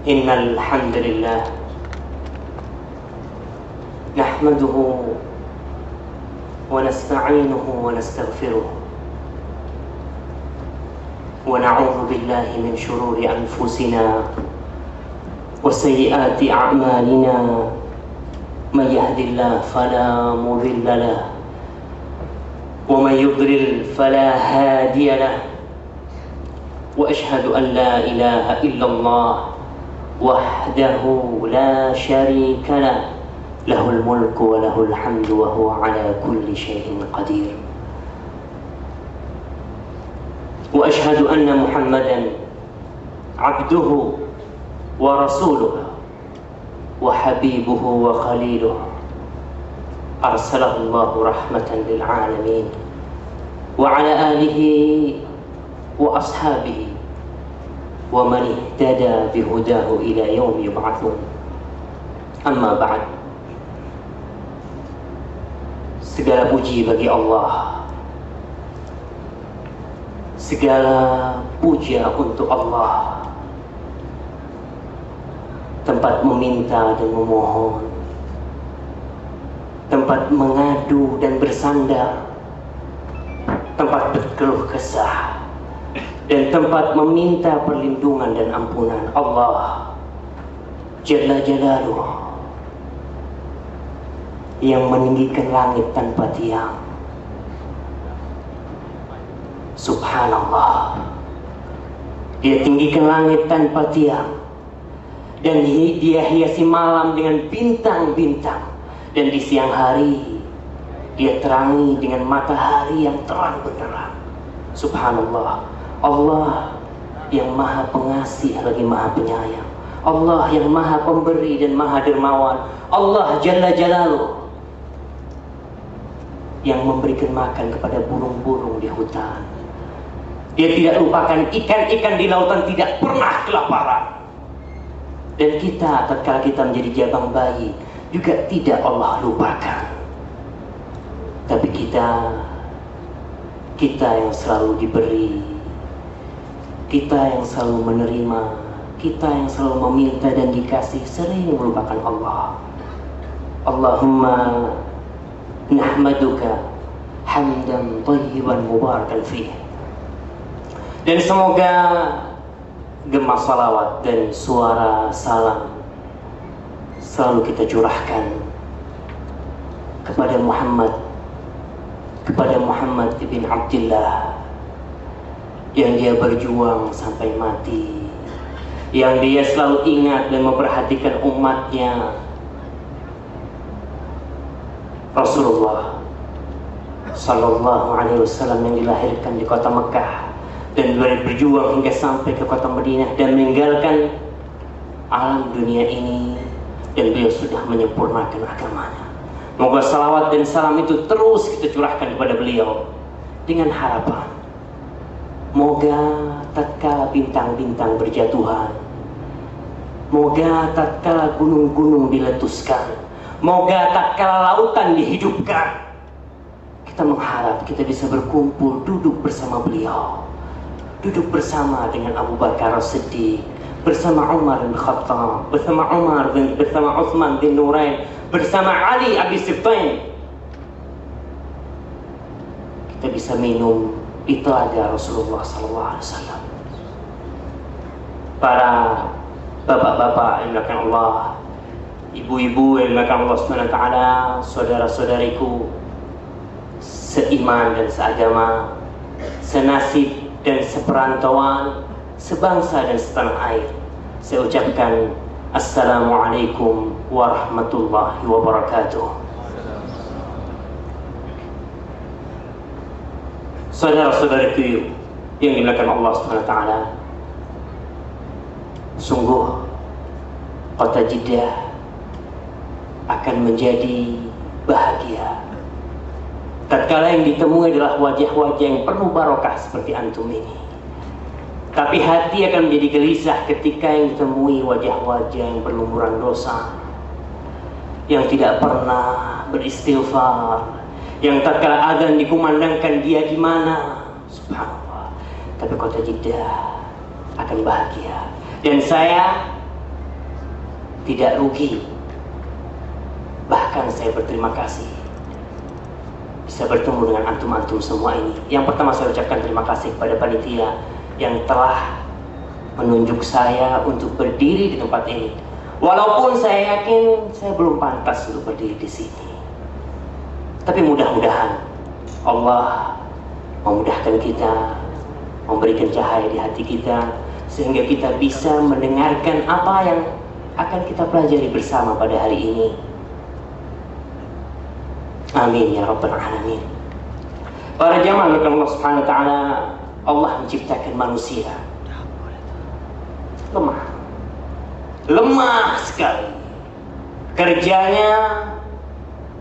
Innal hamdalillah nahmaduhu wa nasta'inuhu wa nastaghfiruh wa na'udzu billahi min shururi anfusina wa sayyiati a'malina may yahdihillahu fala mudilla lahu wa may yudlil fala hadiya lahu wa ashhadu an la ilaha illallah wahdahu la syarika lah lahul mulku wa lahul hamdu wa huwa ala kulli syai'in qadir wa ashhadu anna Muhammadan abduhu wa rasuluhu wa habibuhu wa khaliluhu arsalahu Allahu rahmatan lil alamin wa ala alihi wa ashabihi wa man ihtada bihudahu ila yaumi yub'atsun. Amma ba'd. Segala puji bagi Allah, segala puja untuk Allah, tempat meminta dan memohon, tempat mengadu dan bersandar, tempat berkeluh kesah, dan tempat meminta perlindungan dan ampunan Allah Jalla Jalaluh, yang meninggikan langit tanpa tiang. Subhanallah, Dia tinggikan langit tanpa tiang, dan Dia hiasi malam dengan bintang-bintang, dan di siang hari Dia terangi dengan matahari yang terang benderang. Subhanallah, Allah yang maha pengasih lagi maha penyayang, Allah yang maha pemberi dan maha dermawan, Allah Jalla Jalaluh yang memberikan makan kepada burung-burung di hutan. Dia tidak lupakan ikan-ikan di lautan, tidak pernah kelaparan. Dan kita tatkala kita menjadi jabang bayi juga tidak Allah lupakan. Tapi kita yang selalu diberi, kita yang selalu menerima, kita yang selalu meminta dan dikasih, sering melupakan Allah. Allahumma nahmaduka hamdan thayyiban mubarakan fih. Dan semoga gema salawat dan suara salam selalu kita curahkan kepada Muhammad ibn Abdillah, yang dia berjuang sampai mati, yang dia selalu ingat dan memperhatikan umatnya. Rasulullah Sallallahu Alaihi Wasallam yang dilahirkan di kota Mekah dan berjuang hingga sampai ke kota Madinah dan meninggalkan alam dunia ini, dan beliau sudah menyempurnakan agamanya. Moga salawat dan salam itu terus kita curahkan kepada beliau dengan harapan, moga tatkala bintang-bintang berjatuhan, moga tatkala gunung-gunung diletuskan, moga tatkala lautan dihidupkan, kita mengharap kita bisa berkumpul duduk bersama beliau, duduk bersama dengan Abu Bakar As-Siddiq, bersama Umar bin Khattab, bersama Utsman bin Nurain, bersama Ali Abi Siftain. Kita bisa minum di telaga Rasulullah SAW. Para bapak-bapak yang dimuliakan Allah, ibu-ibu yang dimuliakan Allah SWT, saudara-saudariku seiman dan seagama, senasib dan seperantauan, sebangsa dan setanah air, saya ucapkan Assalamualaikum warahmatullahi wabarakatuh. Saudara-saudariku yang dimuliakan Allah SWT, sungguh kota Jeddah akan menjadi bahagia tatkala yang ditemui adalah wajah-wajah yang penuh barokah seperti antum ini. Tapi hati akan menjadi gelisah ketika yang ditemui wajah-wajah yang berlumuran dosa, yang tidak pernah beristighfar, yang tatkala azan dikumandangkan dia di mana. Subhanallah. Tapi kota Jeddah akan bahagia. Dan saya tidak rugi. Bahkan saya berterima kasih bisa bertemu dengan antum-antum semua ini. Yang pertama saya ucapkan terima kasih kepada panitia yang telah menunjuk saya untuk berdiri di tempat ini. Walaupun saya yakin saya belum pantas untuk berdiri di sini. Tapi mudah-mudahan Allah memudahkan kita, memberikan cahaya di hati kita, sehingga kita bisa mendengarkan apa yang akan kita pelajari bersama pada hari ini. Amin ya rabbal alamin. Para jamaah Allah Subhanahu wa taala, Allah menciptakan manusia lemah sekali. Kerjanya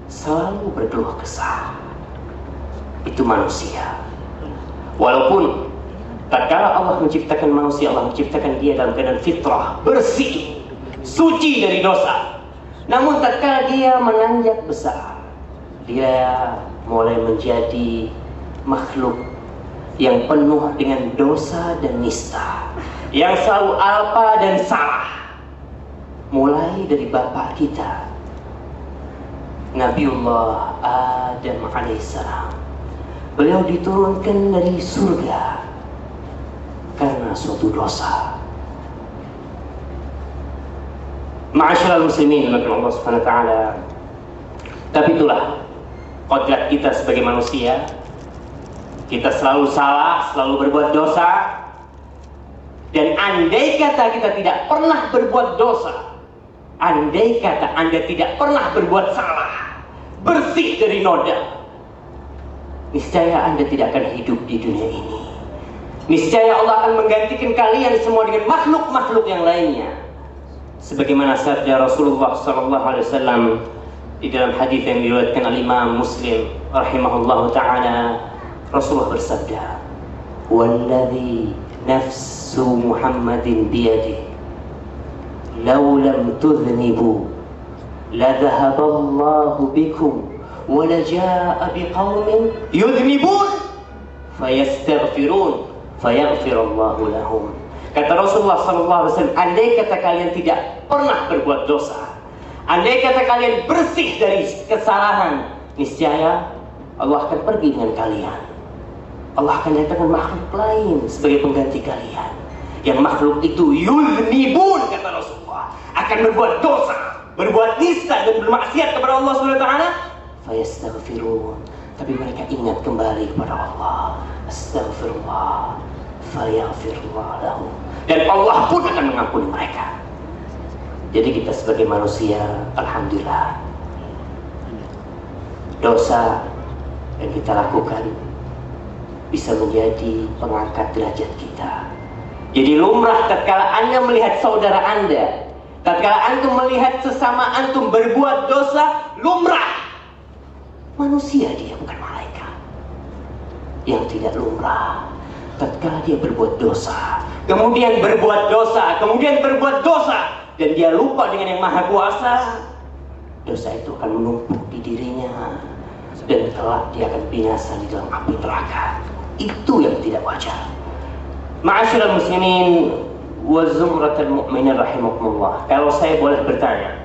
selalu berkeluh kesah. Itu manusia. Walaupun tatkala Allah menciptakan manusia, Allah menciptakan dia dalam keadaan fitrah, bersih, suci dari dosa. Namun tatkala dia menanjak besar, dia mulai menjadi makhluk yang penuh dengan dosa dan nista, yang selalu alpa dan salah. Mulai dari bapak kita, Nabiullah Adam alaihissalam. Beliau diturunkan dari surga karena suatu dosa. Ma'asyiral muslimin rahimakumullah Allah Subhanahu wa taala. Tapi itulah kodrat kita sebagai manusia. Kita selalu salah, selalu berbuat dosa. Dan andai kata kita tidak pernah berbuat dosa, andai kata Anda tidak pernah berbuat salah, bersih dari noda, niscaya Anda tidak akan hidup di dunia ini. Niscaya Allah akan menggantikan kalian semua dengan makhluk-makhluk yang lainnya. Sebagaimana sabda Rasulullah SAW di dalam hadis yang diriwayatkan oleh Imam Muslim rahimahullahu taala, Rasulullah bersabda, "Walladzi nafsu Muhammadin biyadihi, law lam tudhnibu la dhahaba Allahu bikum wa la jaa'a biqaumin yudhnibun fayastaghfirun fayaghfirullahu lahum." Kata Rasulullah SAW, andai kata kalian tidak pernah berbuat dosa, andai kata kalian bersih dari kesalahan, niscaya Allah akan pergi dengan kalian. Allah akan datangkan makhluk lain sebagai pengganti kalian. Yang makhluk itu yudhnibun, kata Rasulullah, akan berbuat dosa, berbuat nista dan bermaksiat kepada Allah SWT. Fayastaghfirun, tapi mereka ingat kembali kepada Allah. Astaghfirullah, fayaghfirullah lahum, dan Allah pun akan mengampuni mereka. Jadi kita sebagai manusia, alhamdulillah, dosa yang kita lakukan bisa menjadi pengangkat derajat kita. Jadi lumrah tatkala Anda melihat saudara Anda, tatkala antum melihat sesama antum berbuat dosa, lumrah. Manusia dia, bukan malaikat. Yang tidak lumrah tatkala dia berbuat dosa, kemudian berbuat dosa, kemudian berbuat dosa, dan dia lupa dengan yang maha kuasa, dosa itu akan menumpuk di dirinya dan kelak dia akan binasa di dalam api neraka. Itu yang tidak wajar. Ma'asyiral muslimin wa zumratul mu'minin rahimakumullah. Kalau saya boleh bertanya,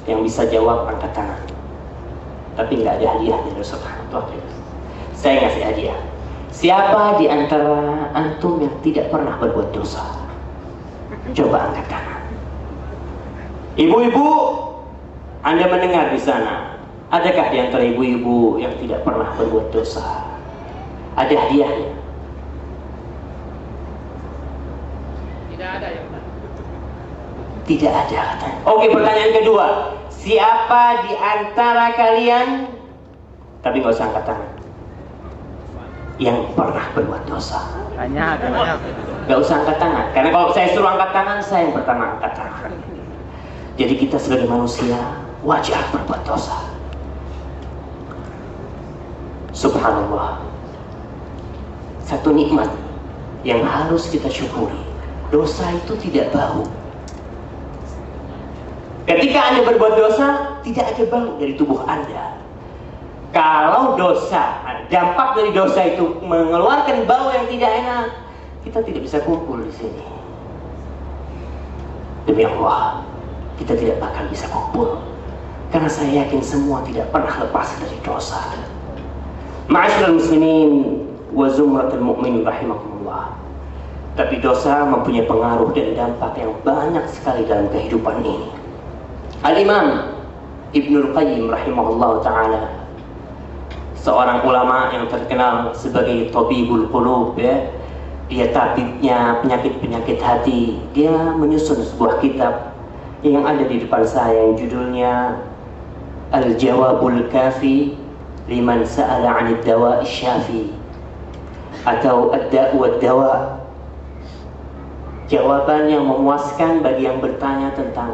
yang bisa jawab angkat tangan. Tapi nggak ada hadiahnya dari Ustaz. Saya ngasih hadiah. Siapa di antara antum yang tidak pernah berbuat dosa? Coba angkat tangan. Ibu-ibu, Anda mendengar di sana, adakah di antara ibu-ibu yang tidak pernah berbuat dosa? Ada hadiahnya? Tidak ada ya Pak. Tidak ada katanya. Oke, pertanyaan kedua. Siapa di antara kalian, tapi nggak usah angkat tangan, yang pernah berbuat dosa? Banyak. Nggak usah angkat tangan, karena kalau saya suruh angkat tangan, saya yang pertama angkat tangan. Jadi kita sebagai manusia wajar berbuat dosa. Subhanallah, satu nikmat yang harus kita syukuri. Dosa itu tidak bau. Ketika Anda berbuat dosa, tidak ada bau dari tubuh Anda. Kalau dosa, dampak dari dosa itu mengeluarkan bau yang tidak enak, kita tidak bisa kumpul di sini. Demi Allah, kita tidak bakal bisa kumpul, karena saya yakin semua tidak pernah lepas dari dosa. Ma'asyiral muslimin wa zumratul mu'minin rahimakumullah. Tapi dosa mempunyai pengaruh dan dampak yang banyak sekali dalam kehidupan ini. Al-Imam Ibnul Qayyim rahimahullah ta'ala, seorang ulama yang terkenal sebagai Tabibul Qulub, ya. Dia tabibnya penyakit-penyakit hati. Dia menyusun sebuah kitab yang ada di depan saya, yang judulnya Al-Jawabul Kafi Liman Sa'ala 'anid Dawa'i Syafi, atau Ad-Da'u Wad-Dawa, jawaban yang memuaskan bagi yang bertanya tentang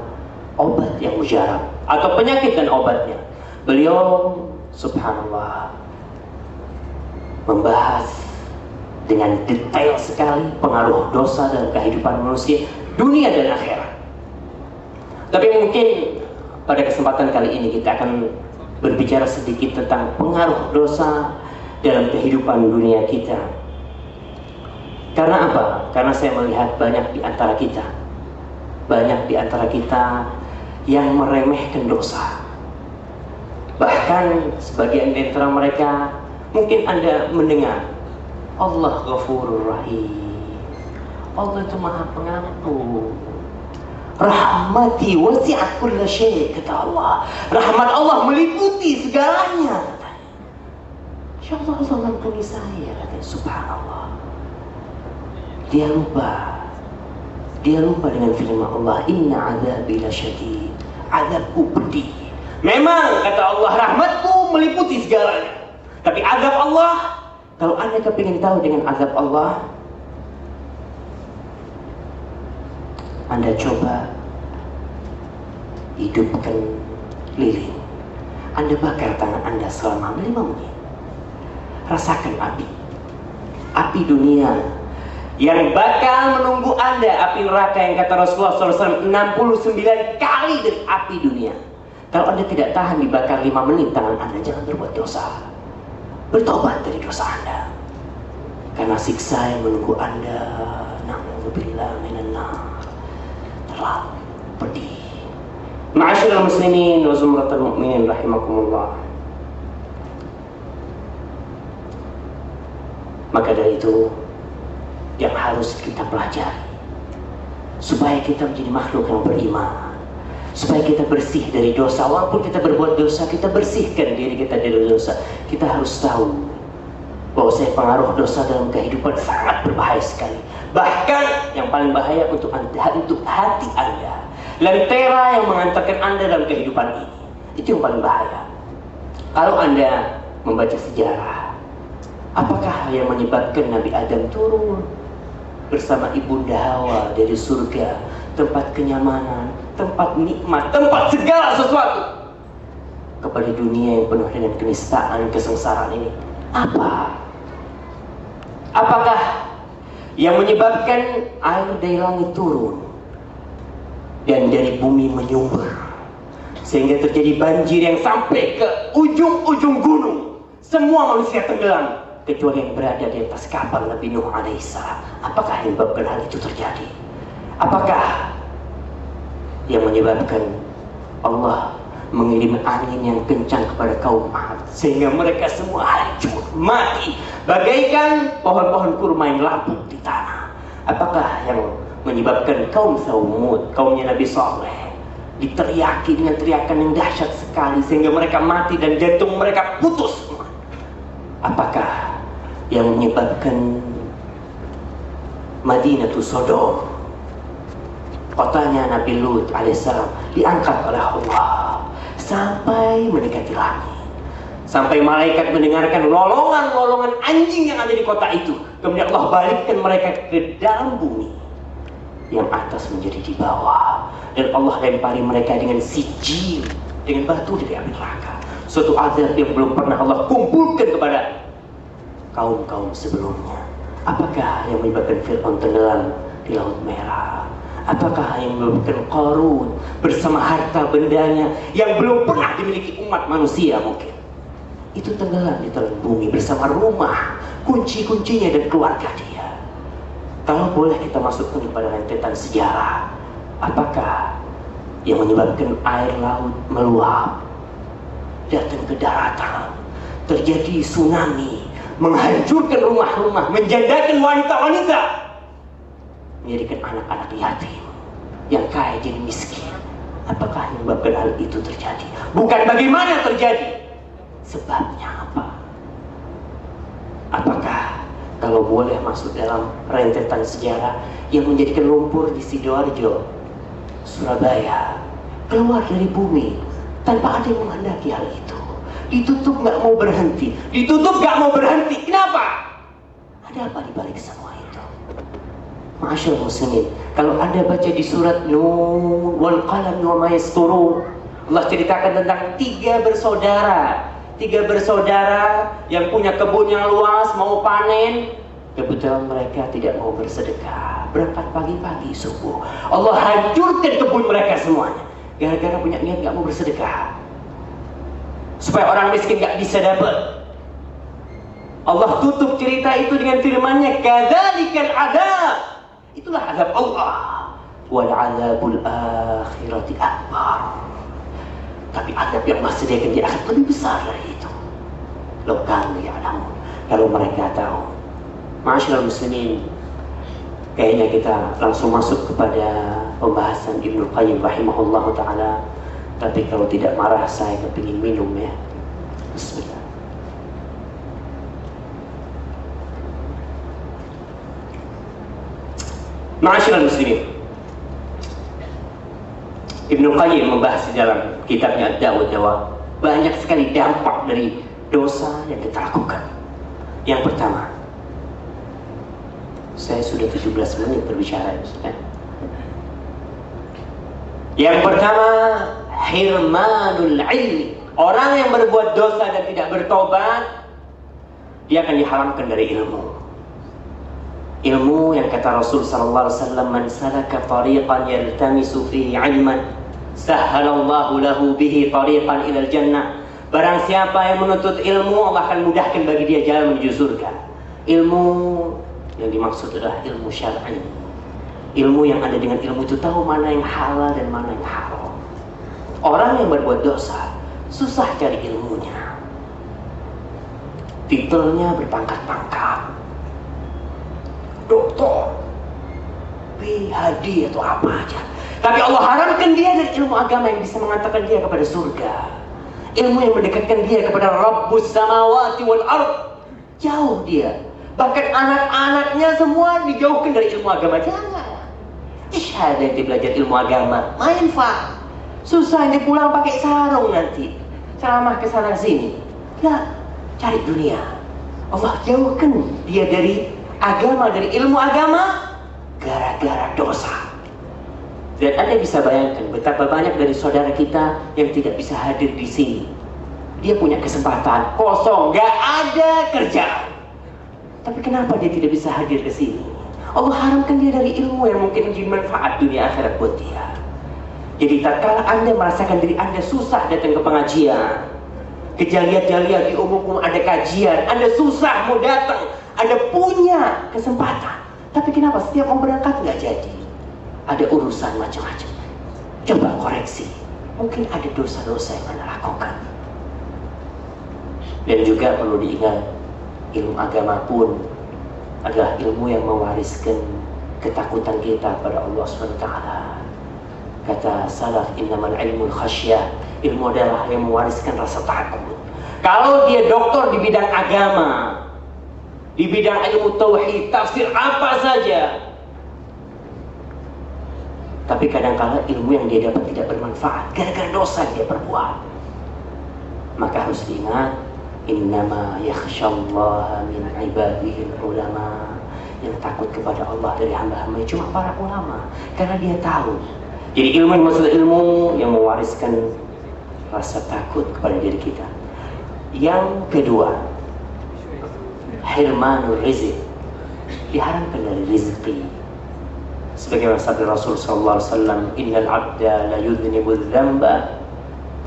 obat yang mujarab atau penyakit dan obatnya. Beliau subhanallah membahas dengan detail sekali pengaruh dosa dalam kehidupan manusia, dunia dan akhirat. Tapi mungkin pada kesempatan kali ini kita akan berbicara sedikit tentang pengaruh dosa dalam kehidupan dunia kita. Karena apa? Karena saya melihat banyak di antara kita yang meremehkan dosa. Bahkan sebagian di antara mereka, mungkin Anda mendengar Allah Ghafurur Rahim, Allah itu Maha Pengampun, rahmati wasi'at kulla syai', kata Allah. Rahmat Allah meliputi segalanya, katanya. Insyaallah Allah mengampuni saya, katanya. Subhanallah. Dia lupa dengan firman Allah, inna azabi lasyadid, azabku pedih. Memang kata Allah, rahmatku meliputi segalanya. Tapi azab Allah, kalau Anda kepingin tahu dengan azab Allah, Anda coba hidupkan lilin. Anda bakar tangan Anda selama 5 menit. Rasakan api dunia yang bakal menunggu Anda, api neraka yang kata Rasulullah SAW 69 kali dari api dunia. Kalau Anda tidak tahan dibakar 5 menit tangan Anda, jangan berbuat dosa. Bertobat dari dosa Anda, karena siksa yang menunggu Anda, na'udzubillah minan nar, terlalu pedih. Ma'asyiral muslimin wa zumratul mu'minin rahimakumullah. Maka dari itu yang harus kita pelajari, supaya kita menjadi makhluk yang beriman, supaya kita bersih dari dosa. Walaupun kita berbuat dosa, kita bersihkan diri kita dari dosa. Kita harus tahu bahwa pengaruh dosa dalam kehidupan sangat berbahaya sekali. Bahkan yang paling bahaya untuk hati Anda, lentera yang mengantarkan Anda dalam kehidupan ini, itu yang paling bahaya. Kalau Anda membaca sejarah, apakah yang menyebabkan Nabi Adam turun bersama Ibunda Hawa dari surga, tempat kenyamanan, tempat nikmat, tempat segala sesuatu, kepada dunia yang penuh dengan kenistaan, kesengsaraan ini? Apakah yang menyebabkan air dari langit turun dan dari bumi menyumber sehingga terjadi banjir yang sampai ke ujung-ujung gunung, semua manusia tenggelam kecuali yang berada di atas kapal Nabi Nuh alaihissalam? Apakah yang menyebabkan hal itu terjadi? Apakah yang menyebabkan Allah mengirim angin yang kencang kepada kaum Ad sehingga mereka semua hancur, mati bagaikan pohon-pohon kurma yang lapuk di tanah? Apakah yang menyebabkan kaum Samud, kaumnya Nabi Saleh, diteriaki dengan teriakan yang dahsyat sekali sehingga mereka mati dan jantung mereka putus? Apakah yang menyebabkan Madinatul Sodom, kotanya Nabi Lut alaihissalam, diangkat oleh Allah sampai mendekati langit, sampai malaikat mendengarkan lolongan-lolongan anjing yang ada di kota itu? Kemudian Allah balikkan mereka ke dalam bumi, yang atas menjadi di bawah, dan Allah lempari mereka dengan sijil, dengan batu dari api neraka. Suatu azab yang belum pernah Allah kumpulkan kepada kaum-kaum sebelumnya. Apakah yang menyebabkan Fir'aun tenggelam di Laut Merah? Apakah yang menyebabkan Qarun bersama harta bendanya yang belum pernah dimiliki umat manusia mungkin, itu tenggelam di telan bumi bersama rumah, kunci-kuncinya dan keluarga dia? Kalau boleh kita masukkan kepada rentetan sejarah, Apakah yang menyebabkan air laut meluap, datang ke daratan, terjadi tsunami, menghancurkan rumah-rumah, menjadikan wanita-wanita, menjadikan anak-anak yatim, yang kaya jadi miskin? Apakah yang menyebabkan hal itu terjadi? Bukan bagaimana terjadi, sebabnya apa? Apakah kalau boleh masuk dalam rentetan sejarah yang menjadikan lumpur di Sidoarjo, Surabaya, keluar dari bumi tanpa ada yang menghendaki hal itu, ditutup nggak mau berhenti, ditutup nggak mau berhenti. Kenapa? Ada apa di balik semua itu? Ma'asyar muslimin, kalau Anda baca di surat Nun wal qalam wa ma yasturun, Allah ceritakan tentang tiga bersaudara yang punya kebun yang luas, mau panen. Kebetulan mereka tidak mau bersedekah, berangkat pagi-pagi subuh. Allah hancurkan kebun mereka semuanya, gara-gara punya niat gak mau bersedekah, supaya orang miskin gak bisa dapat. Allah tutup cerita itu dengan firman-Nya, kadzalikal adzab. Itulah azab Allah. Wal adzabul akhirati akbar. Tapi azab yang Allah sediakan di akhirat lebih besar dari itu. Law kanu ya'lamun, kalau mereka tahu. Ma'asyiral muslimin, kayaknya kita langsung masuk kepada pembahasan Ibnu Qayyim rahimahullah ta'ala. Tapi kalau tidak marah, saya kepingin minum ya. Bismillah. Ma'asyiral muslimin, Ibnu Qayyim membahas di dalam kitabnya Ad-Da'wah Jawab banyak sekali dampak dari dosa yang kita lakukan. Yang pertama, saya sudah 17 menit berbicara ya. Yang pertama, hirmanul ilmi. Orang yang berbuat dosa dan tidak bertobat, dia akan diharamkan dari ilmu. Ilmu yang kata Rasul sallallahu alaihi wasallam, man salaka tariqan yaltamisu fihi 'ilman sahhalallahu lahu bihi tariqan ilal jannah. Barang siapa yang menuntut ilmu, Allah akan mudahkan bagi dia jalan menuju surga. Ilmu yang dimaksud adalah ilmu syar'i. Ilmu yang ada dengan ilmu itu tahu mana yang halal dan mana yang haram. Orang yang berbuat dosa susah cari ilmunya. Titelnya berpangkat-pangkat, doktor, PhD atau apa aja. Tapi Allah haramkan dia dari ilmu agama yang bisa mengantarkan dia kepada surga. Ilmu yang mendekatkan dia kepada Rabbus samawati wal ard. Jauh dia. Bahkan anak-anaknya semua dijauhkan dari ilmu agama. Jangan. Ada yang belajar ilmu agama, main fa. Susah dia pulang pakai sarung nanti. Ceramah ke sana sini. Ya, cari dunia. Allah jauhkan dia dari agama, dari ilmu agama gara-gara dosa. Dan Anda bisa bayangkan betapa banyak dari saudara kita yang tidak bisa hadir di sini. Dia punya kesempatan kosong, gak ada kerjaan. Tapi kenapa dia tidak bisa hadir ke sini? Allah haramkan dia dari ilmu yang mungkin menjadi manfaat dunia akhirat buat dia. Jadi tatkala Anda merasakan diri Anda susah datang ke pengajian, kejaliat-jaliat di umum ada kajian, Anda susah mau datang, Anda punya kesempatan, tapi kenapa setiap mau berangkat nggak jadi? Ada urusan macam-macam. Coba koreksi. Mungkin ada dosa-dosa yang Anda lakukan. Dan juga perlu diingat, ilmu agama pun adalah ilmu yang mewariskan ketakutan kita pada Allah SWT. Kata salaf, innamal ilmul khasyah. Ilmu adalah yang mewariskan rasa takut. Kalau dia doktor di bidang agama, di bidang ilmu tauhid, tafsir apa saja, tapi kadang-kala ilmu yang dia dapat tidak bermanfaat gara-gara dosa yang dia perbuat, maka harus diingat, innama yakhsyallaha min ibadihil ulama. Yang takut kepada Allah dari hamba-hamba cuma para ulama, karena dia tahu. Jadi ilmu yang maksud ilmu yang mewariskan rasa takut kepada diri kita. Yang kedua, hirmanul rizq, diharamkan dari rizki. Sebagaimana sabda Rasul sallallahu alaihi wasallam, innal 'abda la yudhnibu dzamba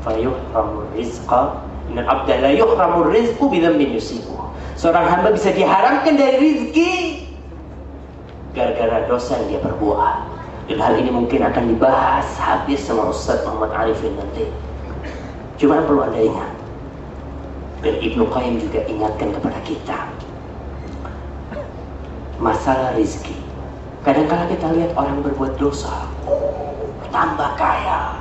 fayuhramu rizqa. Innal 'abda la yuhramu rizqu bi dzambin yusibuhu. Seorang hamba bisa diharamkan dari rizki gara-gara dosa yang dia perbuat. Dan hal ini mungkin akan dibahas habis sama Ustaz Muhammad Arifin nanti. Cuma perlu Anda ingat, dan Ibnu Qayyim juga ingatkan kepada kita, masalah rizki. Kadang-kala kita lihat orang berbuat dosa, tambah kaya,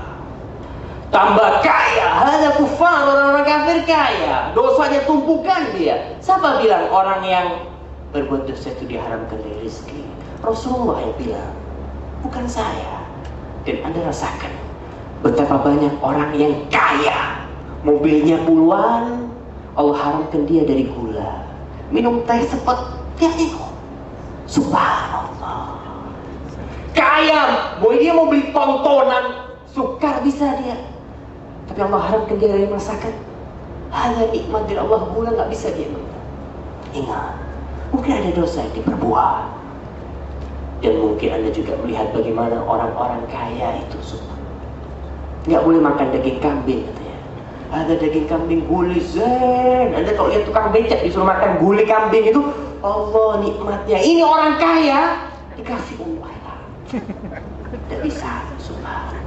ada kufar, orang kafir kaya, dosanya tumpukan dia. Siapa bilang orang yang berbuat dosa itu diharamkan dari rizki? Rasulullah yang bilang, bukan saya. Dan Anda rasakan betapa banyak orang yang kaya, mobilnya puluhan, Allah haramkan dia dari gula. Minum teh sepet, dia minum. Subhanallah. Kaya, boy dia mau beli tontonan, sukar bisa dia. Tapi Allah haramkan dia dari masakan. Hanya nikmat dari Allah, gula nggak bisa dia minum. Ingat, mungkin ada dosa yang diperbuat. Dan mungkin Anda juga melihat bagaimana orang-orang kaya itu semua nggak boleh makan daging kambing katanya. Ada daging kambing gulai zen. Anda kalau lihat tukang becak disuruh makan gulai kambing itu, Allah nikmatnya. Ini orang kaya dikasih uang haram. Tidak bisa, subhanallah.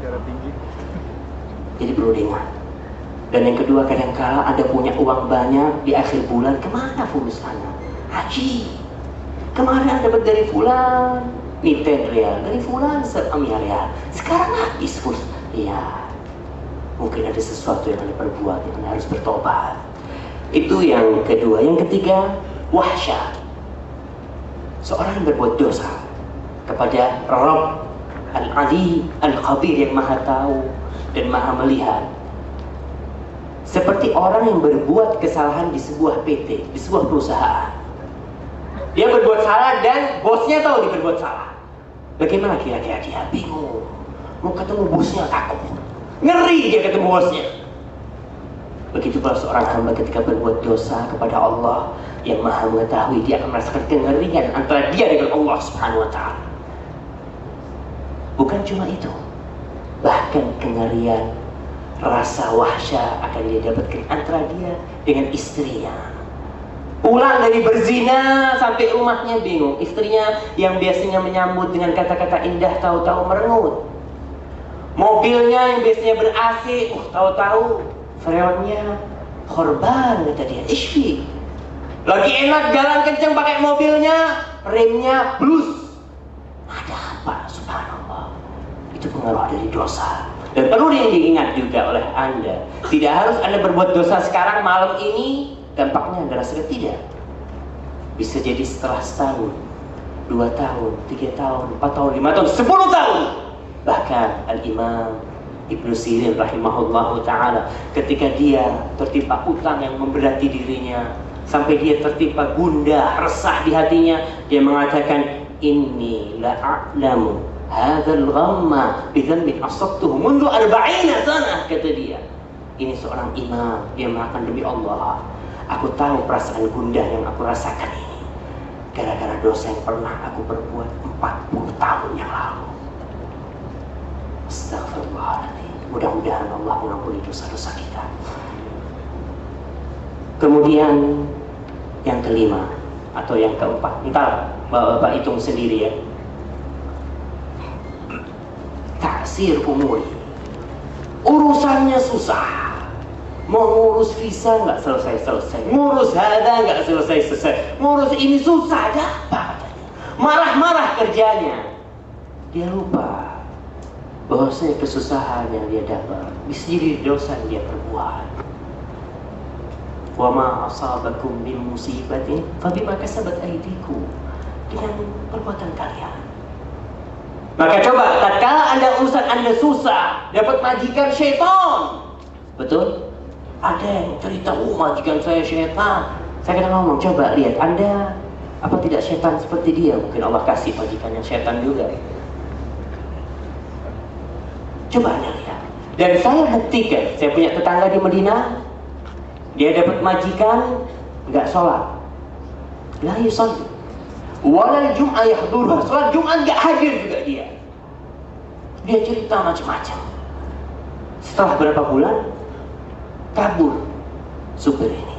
Jadi perlu diingat. Dan yang kedua, kadang-kala Anda punya uang banyak di akhir bulan, kemana fulus Anda? Haji. Kemarin Anda dapat dari fulan, nih 10 rial, dari fulan 1 rial. Sekarang habis fulus. Iya. Mungkin ada sesuatu yang Anda perbuat yang Anda harus bertobat. Itu yang kedua. Yang ketiga, wahsyah. Seorang yang berbuat dosa kepada Rabb Al-Ali Al-Khabir yang maha tahu dan maha melihat, seperti orang yang berbuat kesalahan di sebuah PT, di sebuah perusahaan. Dia berbuat salah dan bosnya tahu dia berbuat salah. Bagaimana kira-kira dia? Bingung. Mau ketemu bosnya takut. Ngeri dia ketemu bosnya. Begitu pula seorang hamba ketika berbuat dosa kepada Allah yang maha mengetahui, dia akan merasakan kengerian antara dia dengan Allah Subhanahu wa ta'ala. Bukan cuma itu, bahkan kengerian, rasa wahsyah akan dia dapatkan antara dia dengan istrinya. Pulang dari berzina sampai rumahnya bingung. Istrinya yang biasanya menyambut dengan kata-kata indah tahu-tahu merengut. Mobilnya yang biasanya ber-AC, tahu-tahu freonnya korban, kata dia. Ishfi. Lagi enak jalan kencang pakai mobilnya, remnya blus. Ada apa? Subhanallah. Itu pengaruh dari dosa. Dan perlu diingat juga oleh Anda, tidak harus Anda berbuat dosa sekarang malam ini, dampaknya Anda rasakan tidak. Bisa jadi setelah setahun, 2 tahun, 3 tahun, 4 tahun, 5 tahun, 10 tahun. Bahkan Al-Imam Ibnu Sirin rahimahullahu ta'ala, ketika dia tertimpa utang yang memberati dirinya, sampai dia tertimpa gundah, resah di hatinya, dia mengatakan, inni la'a'lamu hadzal ghamma bidzambin asabtuhu mundu 40 sana, kata dia. Ini seorang imam, dia mengatakan, demi Allah, aku tahu perasaan gundah yang aku rasakan ini gara-gara dosa yang pernah aku perbuat 40 tahun yang lalu. Astagfirullahaladzim. Mudah-mudahan Allah mengampuni dosa-dosa kita. Kemudian yang kelima atau yang keempat, entar Bapak hitung sendiri ya. Taksir umur. Urusannya susah. Mau ngurus visa nggak selesai-selesai, ngurus hada nggak selesai-selesai, ngurus ini susah, ada apa katanya. Marah-marah kerjanya. Dia lupa bahwasanya kesusahan yang dia dapat bisa jadi dosa yang dia perbuat. Wa ma asabakum min musibatin fabima kasabat aydikum, dengan perbuatan kalian. Maka coba, tatkala urusan Anda susah, dapat majikan syaitan. Betul? Ada yang cerita, majikan saya syaitan. Saya kata ngomong, coba lihat, Anda apa tidak syaitan seperti dia? Mungkin Allah kasih majikan yang syaitan juga. Coba Anda lihat. Dan saya buktikan, saya punya tetangga di Madinah, dia dapat majikan nggak sholat, la yusalli, walal jum'ah yahdurha, sholat Jumat nggak hadir juga dia. Dia cerita macam-macam. Setelah berapa bulan, kabur supir ini.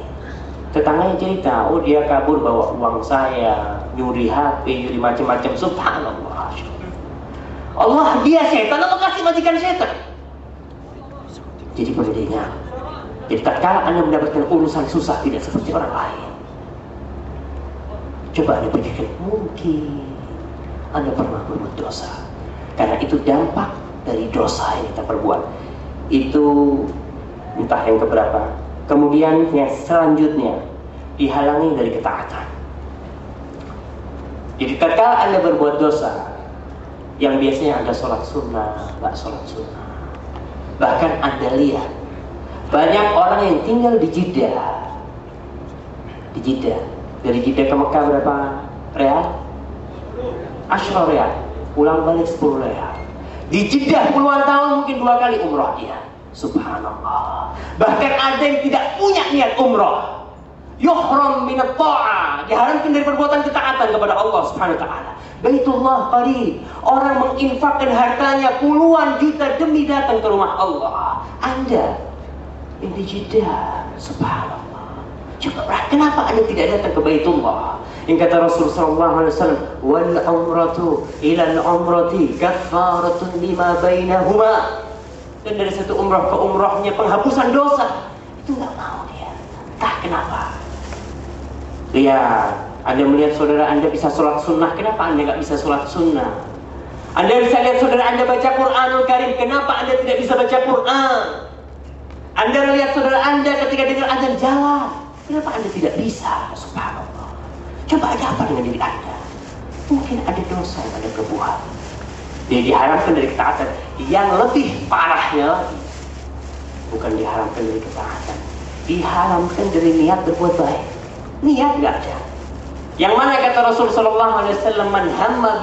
Tetangganya cerita, oh dia kabur bawa uang saya, nyuri HP, nyuri macam-macam. Subhanallah. Allah dia setan, Allah kasih majikan setan. Jadi perlu diingat. Jadi tatkala Anda mendapatkan urusan susah tidak seperti orang lain, coba Anda pikirkan, mungkin Anda pernah berbuat dosa. Karena itu dampak dari dosa yang kita perbuat. Itu entah yang keberapa. Kemudian yang selanjutnya, dihalangi dari ketaatan. Jadi tatkala Anda berbuat dosa, yang biasanya Anda sholat sunnah, nggak sholat sunnah. Bahkan Anda lihat banyak orang yang tinggal di Jeddah. Di Jeddah, dari Jeddah ke Mekah berapa real? 10 real. Pulang balik 10 real. Di Jeddah puluhan tahun mungkin 2 kali umrah dia. Subhanallah. Bahkan ada yang tidak punya niat umrah. Yuhram minat ta'ah, diharamkan dari perbuatan ketaatan kepada Allah Subhanahu wa taala. Baitullah qarib. Orang menginfakkan hartanya puluhan juta demi datang ke rumah Allah. Anda yang di Jeddah, subhanallah. Coba kenapa Anda tidak datang ke Baitullah? Yang kata Rasulullah sallallahu alaihi wasallam, "Wal umratu ila al-umrati kaffaratun lima bainahuma." Dan dari satu umrah ke umrahnya penghapusan dosa. Itu enggak mau dia. Entah kenapa. Lihat, Anda melihat saudara Anda bisa sholat sunnah, kenapa Anda nggak bisa sholat sunnah? Anda bisa lihat saudara Anda baca Quranul Karim, kenapa Anda tidak bisa baca Quran? Anda melihat saudara Anda ketika dengar azan jalan, kenapa Anda tidak bisa? Subhanallah. Coba ada apa dengan diri Anda? Mungkin ada dosa yang Anda perbuat. Dia diharamkan dari ketaatan. Yang lebih parahnya lagi, bukan diharamkan dari ketaatan, diharamkan dari niat berbuat baik. Niat nggak ada. Yang mana kata Rasul sallallahu alaihi wasallam, man hamma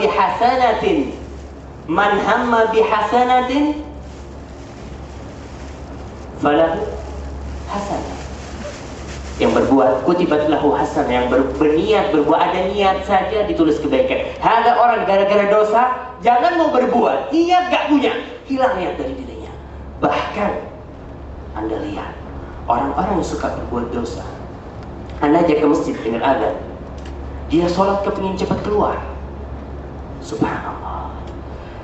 bihasanatin falahu hasanah. Yang berbuat kutibat lahu hasanah, yang berniat berbuat, ada niat saja ditulis kebaikan. Ada orang gara-gara dosa jangan mau berbuat, niat gak punya, hilang niat dari dirinya. Bahkan Anda lihat orang-orang yang suka berbuat dosa, Anda ajak ke masjid dengan azan, dia sholat kepingin cepat keluar. Subhanallah.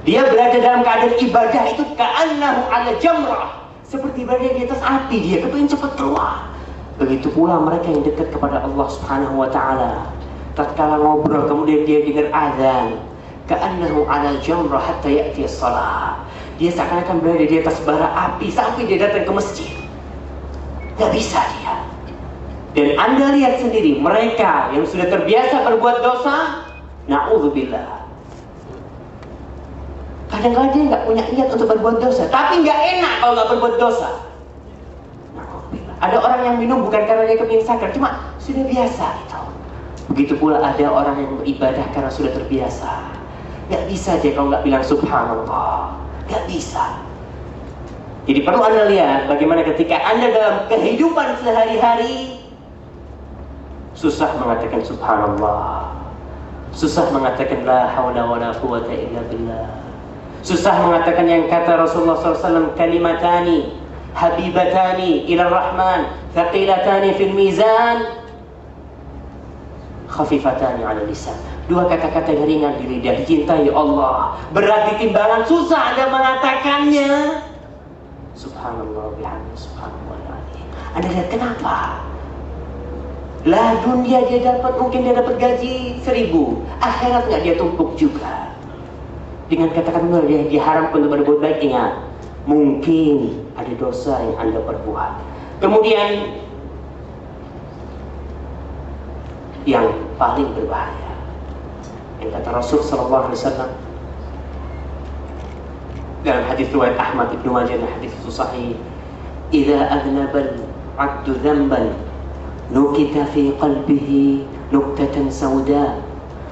Dia berada dalam keadaan ibadah itu ka'annahu ala jamrah, seperti berada di atas api, dia kepingin cepat keluar. Begitu pula mereka yang dekat kepada Allah Subhanahu wa taala. Tatkala ngobrol kemudian dia dengar azan, ka'annahu ala jamrah hatta ya'ti as-salah. Dia seakan-akan berada di atas bara api sampai dia datang ke masjid. Gak bisa dia. Dan Anda lihat sendiri, mereka yang sudah terbiasa berbuat dosa, na'udzubillah, kadang-kadang dia nggak punya niat untuk berbuat dosa, tapi nggak enak kalau nggak berbuat dosa. Na'udzubillah. Ada orang yang minum bukan karena dia kepingin sakar, cuma sudah biasa gitu. Begitu pula ada orang yang beribadah karena sudah terbiasa. Nggak bisa dia kalau nggak bilang subhanallah, nggak bisa. Jadi perlu Anda lihat bagaimana ketika Anda dalam kehidupan sehari-hari susah mengatakan subhanallah, susah mengatakan la haula wala quwwata illa billah, susah mengatakan yang kata Rasulullah SAW, kalimatani habibatani ila rahman thaqilatani fil mizan khafifatani ala lisan. Dua kata-kata yang ringan di lidah, dicintai Allah, berat di timbangan, susah Anda mengatakannya. Subhanallah bihamdihi, subhanallah. Anda lihat kenapa? Lah dunia dia dapat, mungkin dia dapat gaji 1000, akhirat nggak dia tumpuk juga. Dengan kata-kata dia diharamkan untuk berbuat baik, ingat, mungkin ada dosa yang Anda perbuat. Kemudian yang paling berbahaya, yang kata Rasul sallallahu alaihi wasallam dalam hadis riwayat Ahmad Ibnu Majah dan hadis itu sahih, "Idza adnabal 'abdu dzamban nukita fi qalbihi nuktatan sauda."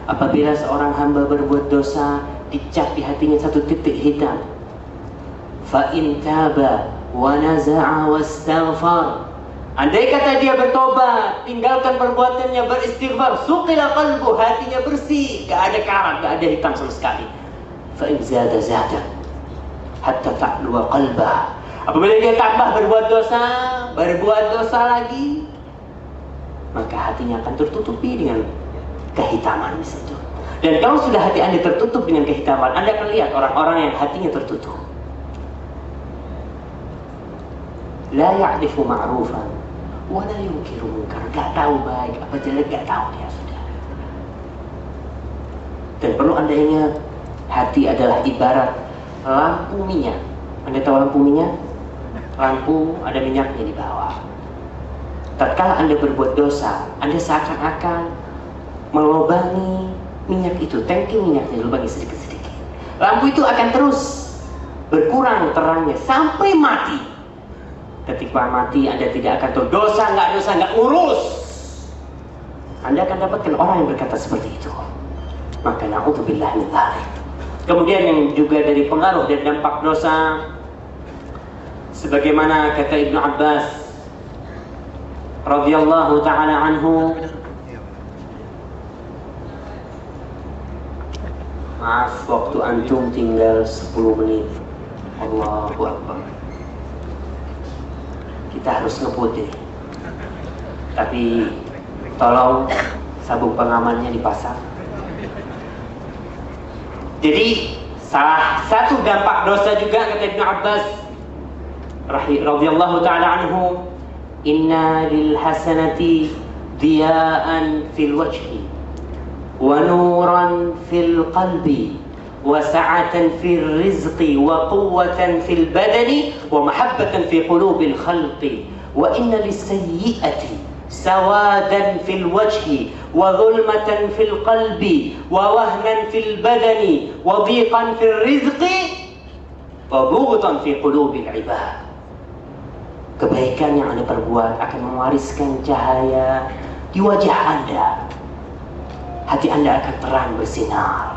Apabila seorang hamba berbuat dosa, dicap di hatinya satu titik hitam. Fa in taba wa naza'a wastaghfar. Andai kata dia bertobat, tinggalkan perbuatannya, beristighfar, suqila qalbu, hatinya bersih, gak ada karat, gak ada hitam sama sekali. Fa in zada zada hatta ta'luwa qalbah. Apabila dia tambah berbuat dosa lagi, maka hatinya akan tertutupi dengan kehitaman di situ. Dan kalau sudah hati Anda tertutup dengan kehitaman, Anda akan lihat orang-orang yang hatinya tertutup. La ya'rifu ma'rufan wa la yunkiru munkar. Gak tahu baik apa jelek, gak tahu dia sudah. Dan perlu Anda ingat, hati adalah ibarat lampu minyak. Anda tahu lampu minyak? Lampu ada minyaknya di bawah. Tatkala Anda berbuat dosa, Anda seakan-akan melubangi minyak itu, tangki minyaknya dilubangi sedikit-sedikit. Lampu itu akan terus berkurang terangnya sampai mati. Ketika mati, Anda tidak akan tahu dosa nggak urus. Anda akan dapatkan orang yang berkata seperti itu. Maka na'udzubillah min dzalik. Kemudian yang juga dari pengaruh dan dampak dosa, sebagaimana kata Ibnu Abbas radhiyallahu taala anhu, maaf waktu antum tinggal 10 menit. Allahu Akbar. Kita harus ngebut ini. Tapi tolong sabuk pengamannya dipasang. Jadi salah satu dampak dosa juga kata Ibnu Abbas radhiyallahu taala anhu, inna lil hasanati diya'an fil wajhi wa nuran fil qalbi wa sa'atan fil rizqi wa quwwatan fil badani wa mahabbatan fi qulubil khalqi wa inna lis sayyi'ati sawadan fil wajhi wa dhulmatan fil qalbi wa wahnan fil badani wa dhiqan fil rizqi wa bughdan fi qulubil ibad. Kebaikan yang Anda perbuat akan mewariskan cahaya di wajah Anda. Hati Anda akan terang bersinar.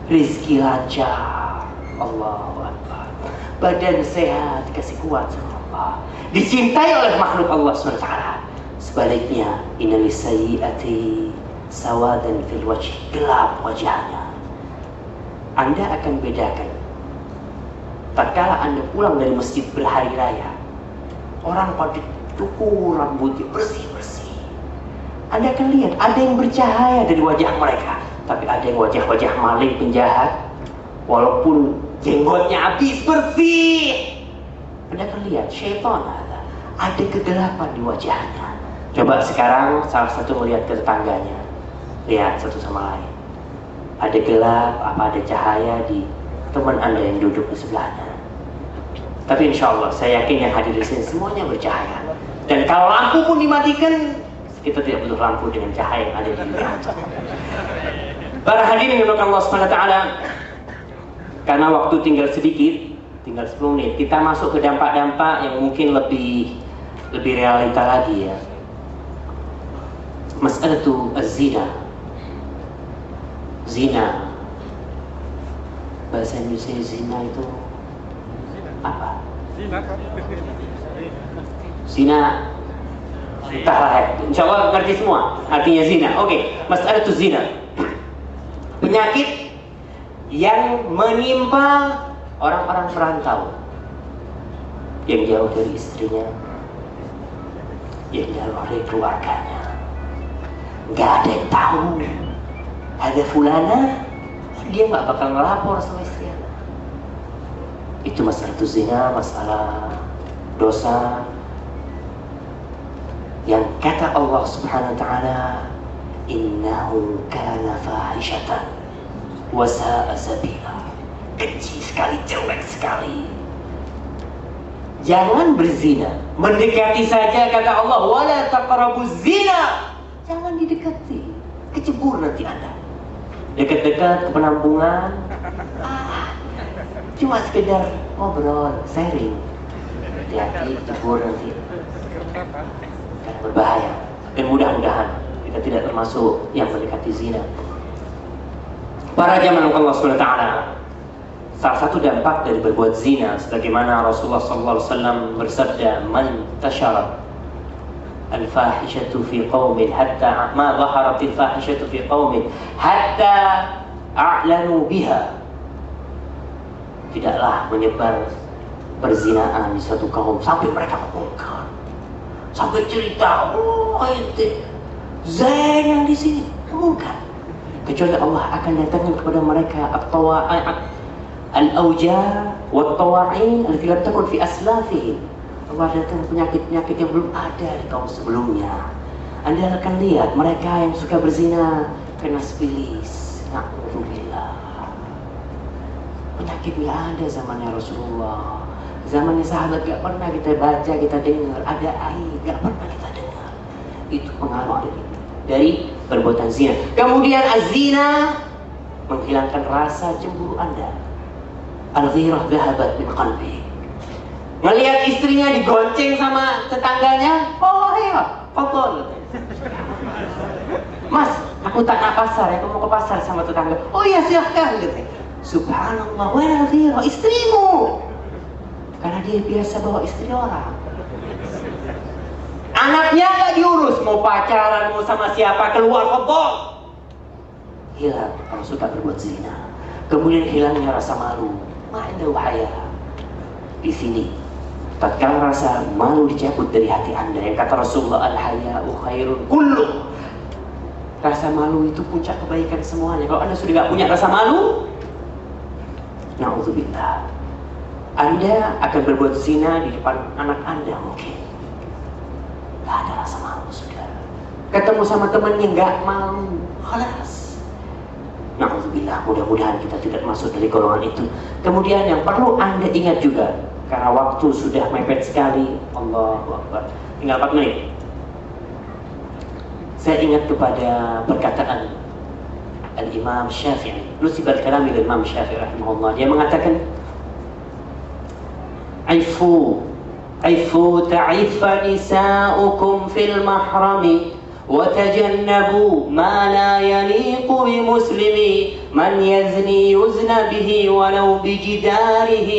Rizki lancar. Allahu Akbar. Badan sehat, kasih kuat sama Allah. Dicintai oleh makhluk Allah SWT. Sebaliknya, inna lisayyi'ati sawadan fil wajh, gelap wajahnya. Anda akan bedakan. Tatkala Anda pulang dari masjid berhari raya, orang pada cukur rambutnya bersih-bersih. Anda akan lihat ada yang bercahaya dari wajah mereka, tapi ada yang wajah-wajah maling penjahat, walaupun jenggotnya habis bersih. Anda akan lihat syaitan ada kegelapan di wajahnya. Coba sekarang salah satu melihat ke tetangganya, lihat satu sama lain. Ada gelap, apa ada cahaya di teman Anda yang duduk di sebelahnya. Tapi insya Allah saya yakin yang hadir di sini semuanya bercahaya. Dan kalau lampu pun dimatikan, kita tidak butuh lampu dengan cahaya yang ada di dunia. Para hadirin yang dimuliakan Allah Subhanahu wa taala, karena waktu tinggal sedikit, tinggal 10 menit, kita masuk ke dampak-dampak yang mungkin lebih realita lagi ya. Masalah itu zina. Zina. Bahasa Indonesia zina itu apa? Zina. Entahlah ya. Insya Allah ngerti semua artinya zina. Oke, masalah itu zina. Penyakit yang menimpa orang-orang perantau yang jauh dari istrinya, yang jauh dari keluarganya. Gak ada yang tahu. Ada fulana, dia gak bakal ngelapor sama istrinya. Itu masalah itu zina, masalah dosa yang kata Allah Subhanahu wa taala, innahu kana fahishatan wa sa'a sabila. Keji sekali, jelek sekali. Jangan berzina. Mendekati saja kata Allah, wala taqrabuz zina. Jangan didekati, kecebur nanti Anda. Dekat-dekat ke penampungan, cuma sekedar ngobrol, sharing. Hati-hati, kecebur nanti. Karena berbahaya. Dan mudah-mudahan kita tidak termasuk yang mendekati zina. Para jamaah Allah SWT, salah satu dampak dari berbuat zina, sebagaimana Rasulullah SAW bersabda, man tasharat al-fahishatu fi qaumin hatta ma zaharat al-fahishatu fi qaumin hatta a'lanu biha. Tidaklah menyebar perzinaan di suatu kaum sampai mereka mengungkap, sampai cerita, oh ente Zain yang di sini, mengungkap. kecuali Allah akan datangkan kepada mereka al-awja wat-tawa'in allati lam takun fi aslafihim. Allah datang penyakit-penyakit yang belum ada di kaum sebelumnya. Anda akan lihat mereka yang suka berzina kena spilis. Na'udzubillah. Penyakit nggak ada zamannya Rasulullah, zamannya sahabat nggak pernah kita baca, kita dengar ada aib, nggak pernah kita dengar. Itu pengaruh dari perbuatan zina. Kemudian az-zina menghilangkan rasa cemburu Anda. Al-ghirah dhahabat min qalbi. Ngelihat istrinya digonceng sama tetangganya, oh iya, fadhol. Mas, aku tak nak pasar, aku mau ke pasar sama tetangga. Oh iya silahkan gitu. Subhanallah, wala ghirah, istrimu. Karena dia biasa bawa istri orang. Anaknya nggak diurus, mau pacaran, mau sama siapa, keluar fadhol. Hilang kalau suka berbuat zina. Kemudian hilangnya rasa malu. Ma'indahu haya. Di sini tatkala rasa malu dicabut dari hati Anda, yang kata Rasulullah, al-haya'u khairun kulluh. Rasa malu itu puncak kebaikan semuanya. Kalau Anda sudah nggak punya rasa malu, na'udzubillah, Anda akan berbuat zina di depan anak Anda mungkin. Nggak ada rasa malu, saudara. Ketemu sama temannya nggak malu, khalas. Na'udzubillah, mudah-mudahan kita tidak masuk dari golongan itu. Kemudian yang perlu Anda ingat juga, karena waktu sudah mepet sekali, Allahu Akbar, tinggal 4 menit. Saya ingat kepada perkataan Al-Imam Syafi'i, nusibal kalami al-Imam Syafi'i rahimahullah. Dia mengatakan, Aifu ta'iffa nisa'ukum fil mahrami وتجنبوا ما لا يليق بمسلم من يزني يزن به ولو بجداره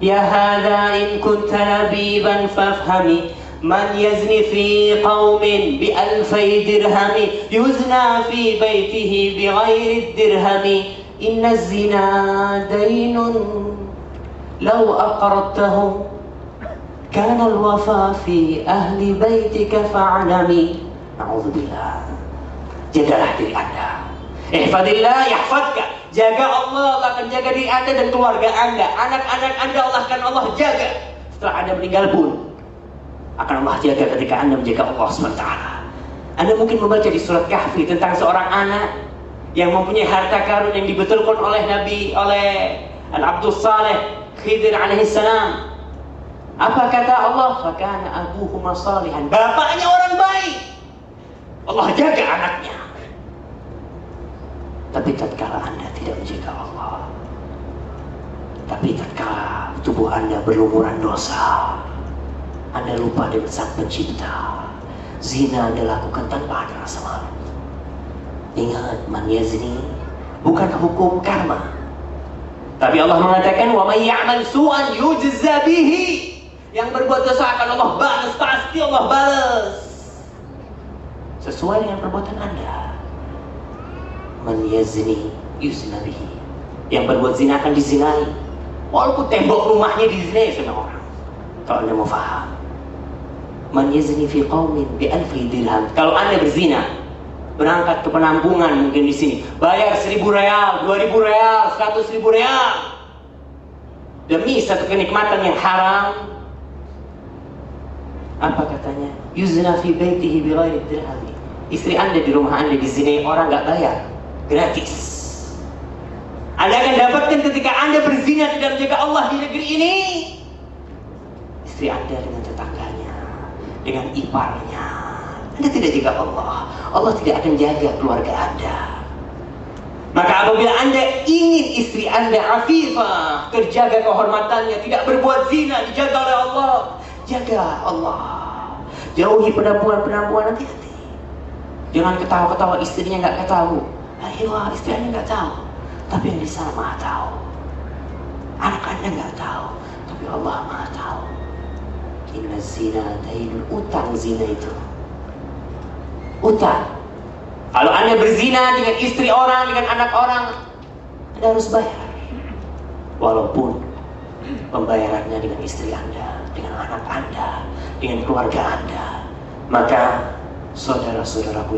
يا هذا إن كنت لبيبا فافهمي من يزني في قوم ب2000 درهم يزنى في بيته بغير الدرهم إن الزنا دين لو أقرضته كان الوفاء في أهل بيتك فاعلمي. Na'udzubillah. Jagalah diri Anda. Ihfadillah yahfadka. Jaga Allah, Allah akan jaga diri Anda dan keluarga Anda. Anak-anak Anda Allah jaga. Setelah Anda meninggal pun akan Allah jaga ketika Anda menjaga Allah SWT. Anda mungkin membaca di surat Kahfi tentang seorang anak yang mempunyai harta karun yang dibetulkan oleh Al-Abdus Saleh Khidir alaihissalam. Apa kata Allah? Fakana abuhuma salihan. Bapaknya orang baik. Allah jaga anaknya. Tapi tatkala Anda tidak menjaga Allah, tapi tatkala tubuh Anda berlumuran dosa, Anda lupa dengan Sang Pencipta, zina Anda lakukan tanpa ada rasa malu. Ingat, man yazni bukan hukum karma, tapi Allah mengatakan wa may ya'mal su'an yujza bihi. Yang berbuat dosa akan Allah balas, pasti Allah balas sesuai dengan perbuatan Anda. Man yazni yuzna bihi. Yang berbuat zina akan dizinai, walaupun tembok rumahnya dizinai sama orang. Kalau Anda mau faham, man yazni fi qaumin bi2000 dirham. Kalau Anda berzina, berangkat ke penampungan mungkin di sini, bayar 1000 real, 2000 real, 100.000 real demi satu kenikmatan yang haram. Apa katanya? Yuzna fi baitihi bighairi dirham. Istri Anda di rumah Anda dizinai orang nggak bayar, gratis. Anda akan dapatkan ketika Anda berzina tidak menjaga Allah di negeri ini. Istri Anda dengan tetangganya, dengan iparnya, Anda tidak jaga Allah, Allah tidak akan jaga keluarga Anda. Maka apabila Anda ingin istri Anda afifah, terjaga kehormatannya, tidak berbuat zina, dijaga oleh Allah, jaga Allah. Jauhi penampungan-penampungan, hati-hati. Jangan ketawa-ketawa istrinya nggak tahu. Ayo, istri Anda nggak tahu, tapi yang di sana Maha tahu. Anak Anda nggak tahu, tapi Allah Maha tahu. Inna zina dainul, utang zina itu. Utang. Kalau Anda berzina dengan istri orang, dengan anak orang, Anda harus bayar. Walaupun pembayarannya dengan istri Anda, dengan anak Anda, dengan keluarga Anda. Maka saudara-saudaraku